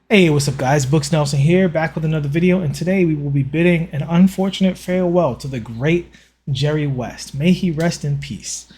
Hey, what's up guys? Books Nelson here, back with another video, and today we will be bidding an unfortunate farewell to the great Jerry West. May he rest in peace.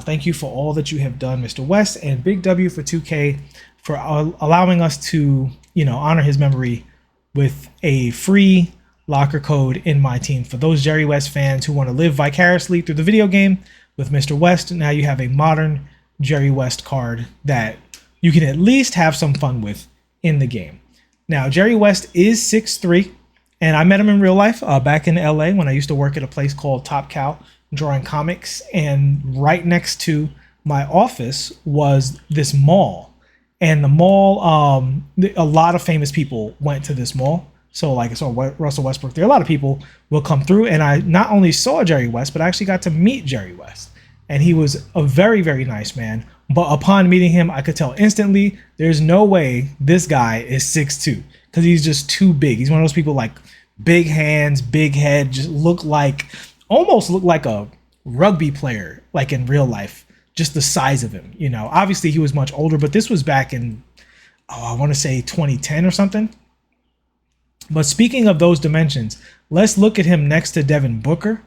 Thank you for all that you have done, Mr. West, and big W for 2K for allowing us to, honor his memory with a free locker code in my team. For those Jerry West fans who want to live vicariously through the video game with Mr. West, now you have a modern Jerry West card that you can at least have some fun with in the game. Now, Jerry West is 6'3", and I met him in real life back in LA when I used to work at a place called Top Cow drawing comics, and right next to my office was this mall. And the mall, a lot of famous people went to this mall. So like I saw Russell Westbrook there. A lot of people will come through, and I not only saw Jerry West, but I actually got to meet Jerry West. And he was a very, very nice man. But upon meeting him, I could tell instantly there's no way this guy is 6'2", because he's just too big. He's one of those people like big hands, big head, just almost look like a rugby player, like in real life, just the size of him. Obviously he was much older, but this was back in, I want to say 2010 or something. But speaking of those dimensions, let's look at him next to Devin Booker.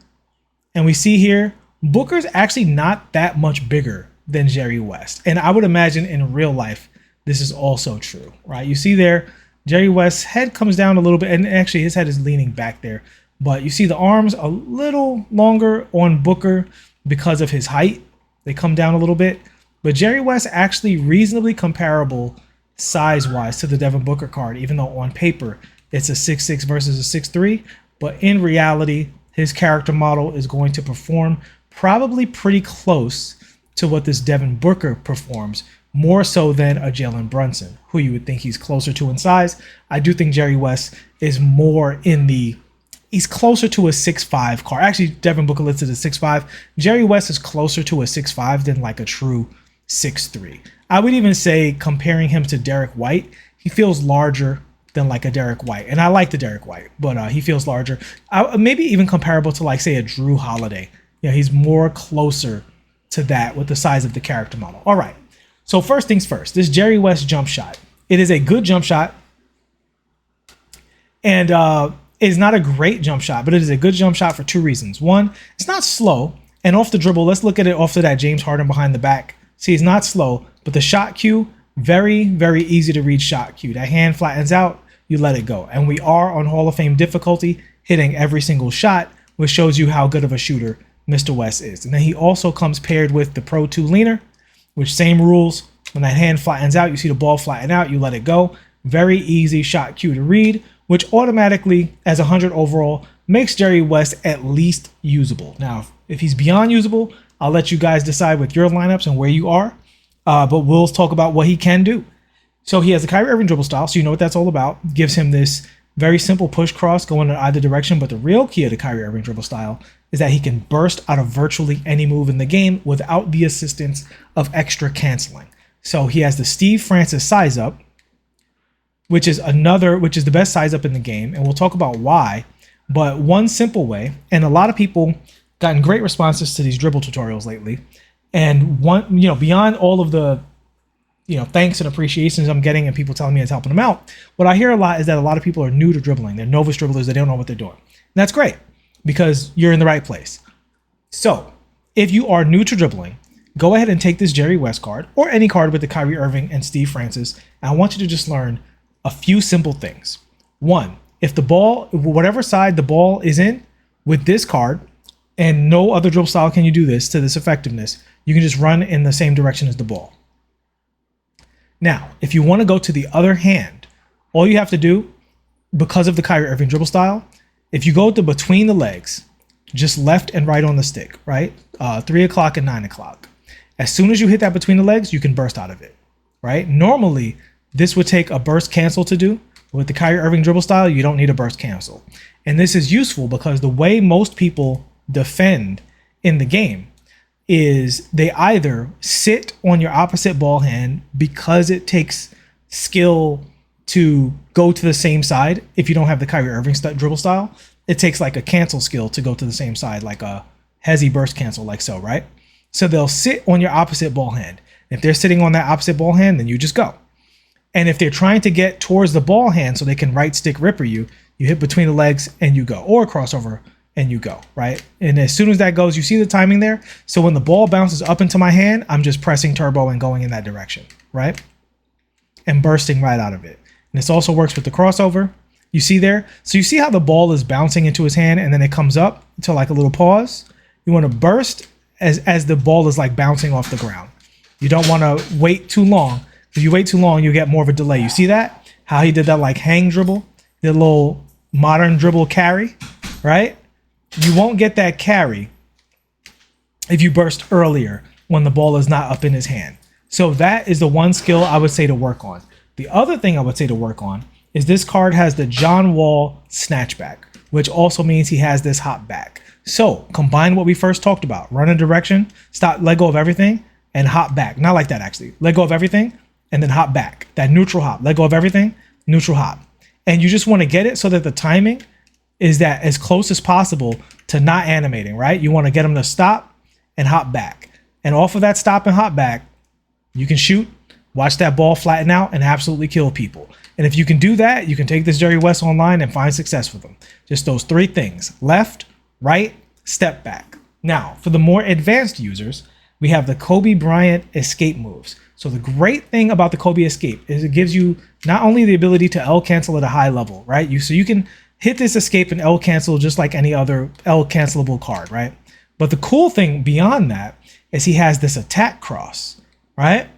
And we see here, Booker's actually not that much bigger than Jerry West. And I would imagine in real life, this is also true, right? You see there, Jerry West's head comes down a little bit, and actually his head is leaning back there. But you see the arms a little longer on Booker because of his height. They come down a little bit. But Jerry West actually reasonably comparable size-wise to the Devin Booker card, even though on paper it's a 6'6" versus a 6'3". But in reality, his character model is going to perform probably pretty close to what this Devin Booker performs, more so than a Jalen Brunson, who you would think he's closer to in size. I do think Jerry West is more he's closer to a 6'5" card. Actually, Devin Booker listed as 6'5". Jerry West is closer to a 6'5" than like a true 6'3". I would even say, comparing him to Derek White, he feels larger than like a Derek White. And I like the Derek White, but he feels larger. Maybe even comparable to like, say, a Drew Holiday. He's more closer to that with the size of the character model. All right. So first things first, this Jerry West jump shot. It is a good jump shot. And it is not a great jump shot, but it is a good jump shot for two reasons. One, it's not slow. And off the dribble, let's look at it off to that James Harden behind the back. See, it's not slow, but the shot cue, very, very easy to read shot cue. That hand flattens out, you let it go. And we are on Hall of Fame difficulty, hitting every single shot, which shows you how good of a shooter Mr. West is. And then he also comes paired with the Pro 2 leaner, which same rules. When that hand flattens out, you see the ball flatten out, you let it go. Very easy shot cue to read, which automatically, as 100 overall, makes Jerry West at least usable. Now, if he's beyond usable, I'll let you guys decide with your lineups and where you are. But we'll talk about what he can do. So he has the Kyrie Irving dribble style, so you know what that's all about. Gives him this very simple push cross going in either direction. But the real key of the Kyrie Irving dribble style is that he can burst out of virtually any move in the game without the assistance of extra canceling. So he has the Steve Francis size up, which is the best size up in the game. And we'll talk about why. But one simple way, and a lot of people gotten great responses to these dribble tutorials lately. And one, beyond all of the, thanks and appreciations I'm getting and people telling me it's helping them out, what I hear a lot is that a lot of people are new to dribbling. They're novice dribblers. They don't know what they're doing. And that's great, because you're in the right place. So if you are new to dribbling, go ahead and take this Jerry West card or any card with the Kyrie Irving and Steve Francis. And I want you to just learn a few simple things. One, if the ball, whatever side the ball is in with this card, and no other dribble style can you do this to this effectiveness, you can just run in the same direction as the ball. Now, if you want to go to the other hand, all you have to do, because of the Kyrie Irving dribble style, if you go to between the legs, just left and right on the stick, right? 3 o'clock and 9 o'clock. As soon as you hit that between the legs, you can burst out of it, right? Normally, this would take a burst cancel to do. With the Kyrie Irving dribble style, you don't need a burst cancel. And this is useful because the way most people defend in the game is they either sit on your opposite ball hand because it takes skill to go to the same side. If you don't have the Kyrie Irving dribble style, it takes like a cancel skill to go to the same side, like a hezzy burst cancel, like so, right? So they'll sit on your opposite ball hand. If they're sitting on that opposite ball hand, then you just go. And if they're trying to get towards the ball hand so they can right stick ripper you, you hit between the legs and you go, or crossover and you go, right? And as soon as that goes, you see the timing there. So when the ball bounces up into my hand, I'm just pressing turbo and going in that direction, right? And bursting right out of it. And this also works with the crossover. You see there? So you see how the ball is bouncing into his hand and then it comes up to like a little pause. You want to burst as the ball is like bouncing off the ground. You don't want to wait too long. If you wait too long, you get more of a delay. You see that? How he did that like hang dribble, the little modern dribble carry, right? You won't get that carry if you burst earlier when the ball is not up in his hand. So that is the one skill I would say to work on. The other thing I would say to work on is this card has the John Wall snatchback, which also means he has this hop back. So combine what we first talked about, run a direction, stop, let go of everything, and hop back. Not like that, actually. Let go of everything and then hop back. That neutral hop. Let go of everything, neutral hop. And you just want to get it so that the timing is that as close as possible to not animating, right? You want to get him to stop and hop back. And off of that stop and hop back, you can shoot, watch that ball flatten out, and absolutely kill people. And if you can do that, you can take this Jerry West online and find success with them. Just those three things: left, right, step back. Now, for the more advanced users, we have the Kobe Bryant escape moves. So the great thing about the Kobe escape is it gives you not only the ability to L cancel at a high level, right? So you can hit this escape and L cancel just like any other L cancelable card, right? But the cool thing beyond that is he has this attack cross, right?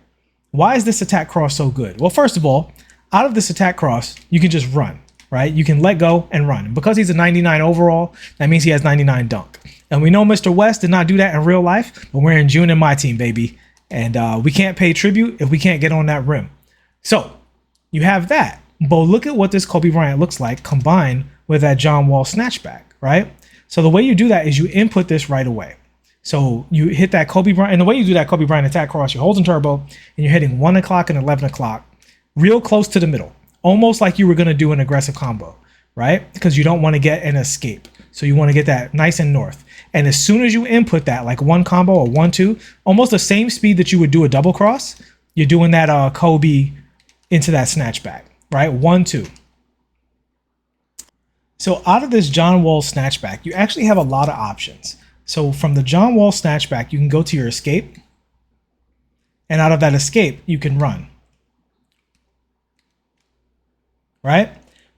Why is this attack cross so good? Well, first of all, out of this attack cross, you can just run, right? You can let go and run. And because he's a 99 overall, that means he has 99 dunk. And we know Mr. West did not do that in real life, but we're in June in my team, baby. And we can't pay tribute if we can't get on that rim. So you have that. But look at what this Kobe Bryant looks like combined with that John Wall snatchback, right? So the way you do that is you input this right away. So you hit that Kobe Bryant, and the way you do that Kobe Bryant attack cross, you're holding turbo and you're hitting 1 o'clock and 11 o'clock, real close to the middle, almost like you were going to do an aggressive combo, right? Because you don't want to get an escape. So you want to get that nice and north. And as soon as you input that, like one combo or 1-2, almost the same speed that you would do a double cross, you're doing that Kobe into that snatchback, right? 1-2. So out of this John Wall snatchback, you actually have a lot of options. So from the John Wall snatchback, you can go to your escape. And out of that escape, you can run. Right?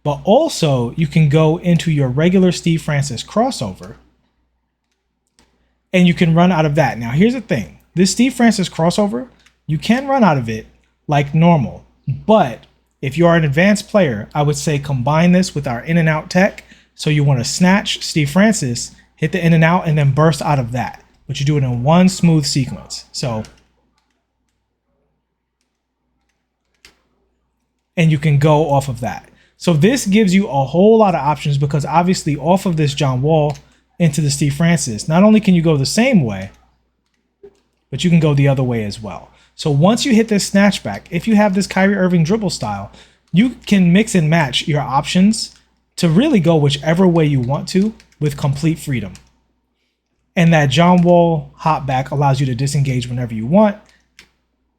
But also, you can go into your regular Steve Francis crossover. And you can run out of that. Now, here's the thing. This Steve Francis crossover, you can run out of it like normal. But if you are an advanced player, I would say combine this with our in and out tech. So you want to snatch Steve Francis, hit the in and out, and then burst out of that. But you do it in one smooth sequence. So, and you can go off of that. So this gives you a whole lot of options because obviously off of this John Wall into the Steve Francis, not only can you go the same way, but you can go the other way as well. So once you hit this snatchback, if you have this Kyrie Irving dribble style, you can mix and match your options to really go whichever way you want to with complete freedom. And that John Wall hop back allows you to disengage whenever you want.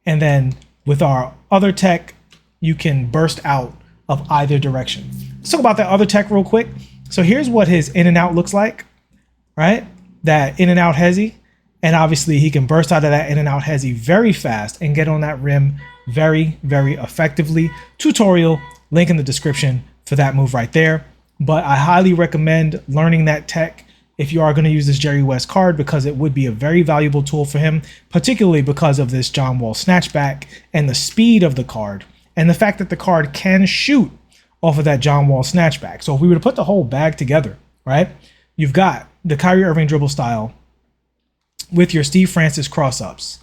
And then with our other tech, you can burst out of either direction. Let's talk about that other tech real quick. So here's what his in and out looks like, right? That in and out hezzy. And obviously he can burst out of that in and out hezzy very fast and get on that rim very, very effectively. Tutorial, link in the description for that move right there. But I highly recommend learning that tech if you are going to use this Jerry West card because it would be a very valuable tool for him, particularly because of this John Wall snatchback and the speed of the card. And the fact that the card can shoot off of that John Wall snatchback. So if we were to put the whole bag together, right? You've got the Kyrie Irving dribble style with your Steve Francis cross-ups,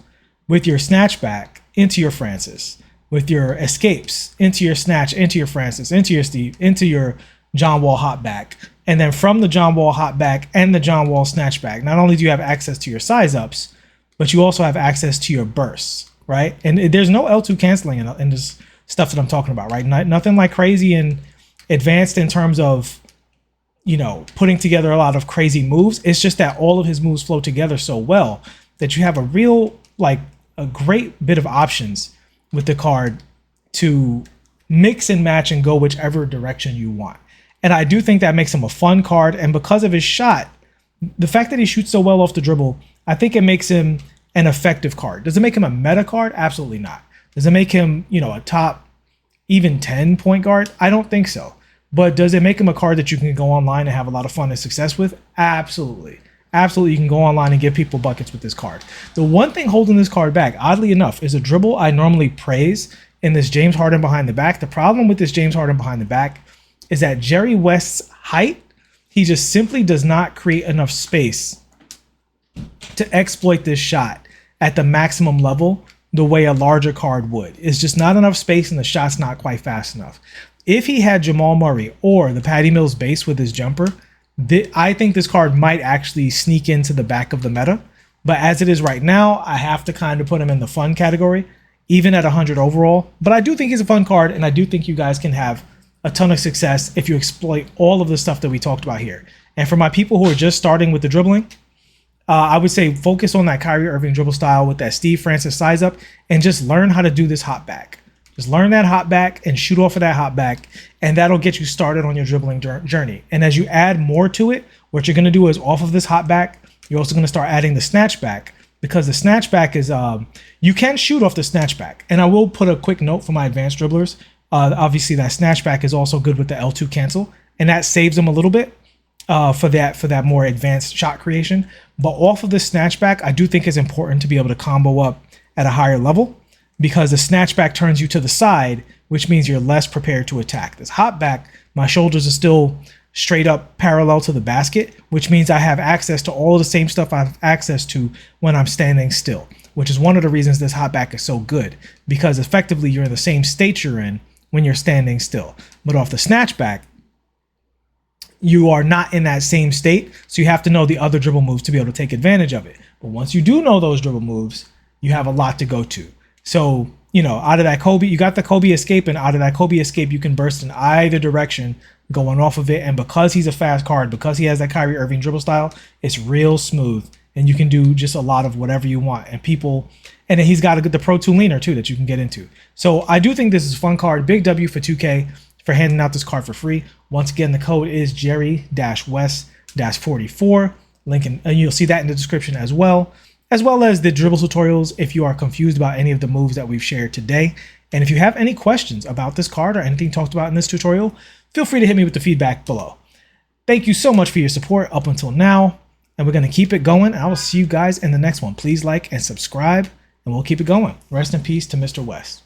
with your snatchback into your Francis, with your escapes into your snatch, into your Francis, into your Steve, into your John Wall hop back. And then from the John Wall hop back and the John Wall snatchback, not only do you have access to your size ups, but you also have access to your bursts, right? And there's no L2 canceling in this stuff that I'm talking about, right? Nothing like crazy and advanced in terms of, you know, putting together a lot of crazy moves. It's just that all of his moves flow together so well that you have a real, like a great bit of options with the card to mix and match and go whichever direction you want. And I do think that makes him a fun card. And because of his shot, the fact that he shoots so well off the dribble, I think it makes him an effective card. Does it make him a meta card? Absolutely not. Does it make him, a top even 10 point guard? I don't think so. But does it make him a card that you can go online and have a lot of fun and success with? Absolutely. Absolutely, you can go online and give people buckets with this card. The one thing holding this card back, oddly enough, is a dribble I normally praise in this James Harden behind the back. The problem with this James Harden behind the back is that Jerry West's height, he just simply does not create enough space to exploit this shot at the maximum level the way a larger card would. It's just not enough space and the shot's not quite fast enough. If he had Jamal Murray or the Patty Mills base with his jumper, I think this card might actually sneak into the back of the meta. But as it is right now, I have to kind of put him in the fun category, even at 100 overall. But I do think he's a fun card, and I do think you guys can have a ton of success if you exploit all of the stuff that we talked about here. And for my people who are just starting with the dribbling, I would say focus on that Kyrie Irving dribble style with that Steve Francis size up and just learn how to do this hop back. Just learn that hop back and shoot off of that hop back, and that'll get you started on your dribbling journey. And as you add more to it, what you're going to do is off of this hop back, you're also going to start adding the snatch back, because the snatch back is, you can shoot off the snatch back. And I will put a quick note for my advanced dribblers. Obviously, that snatch back is also good with the L2 cancel, and that saves them a little bit for that more advanced shot creation. But off of the snatch back, I do think it's important to be able to combo up at a higher level, because the snatchback turns you to the side, which means you're less prepared to attack. This hop back, my shoulders are still straight up parallel to the basket, which means I have access to all of the same stuff I have access to when I'm standing still, which is one of the reasons this hop back is so good, because effectively you're in the same state you're in when you're standing still. But off the snatchback, you are not in that same state, so you have to know the other dribble moves to be able to take advantage of it. But once you do know those dribble moves, you have a lot to go to. So, out of that Kobe, you got the Kobe escape, and out of that Kobe escape, you can burst in either direction going off of it. And because he's a fast card, because he has that Kyrie Irving dribble style, it's real smooth, and you can do just a lot of whatever you want. And then he's got the Pro 2 leaner too that you can get into. So I do think this is a fun card. Big W for 2K for handing out this card for free. Once again, the code is Jerry-West-44. Link and you'll see that in the description as well as the dribble tutorials if you are confused about any of the moves that we've shared today. And if you have any questions about this card or anything talked about in this tutorial, feel free to hit me with the feedback below. Thank you so much for your support up until now, and we're going to keep it going. I will see you guys in the next one. Please like and subscribe, and we'll keep it going. Rest in peace to Mr. West.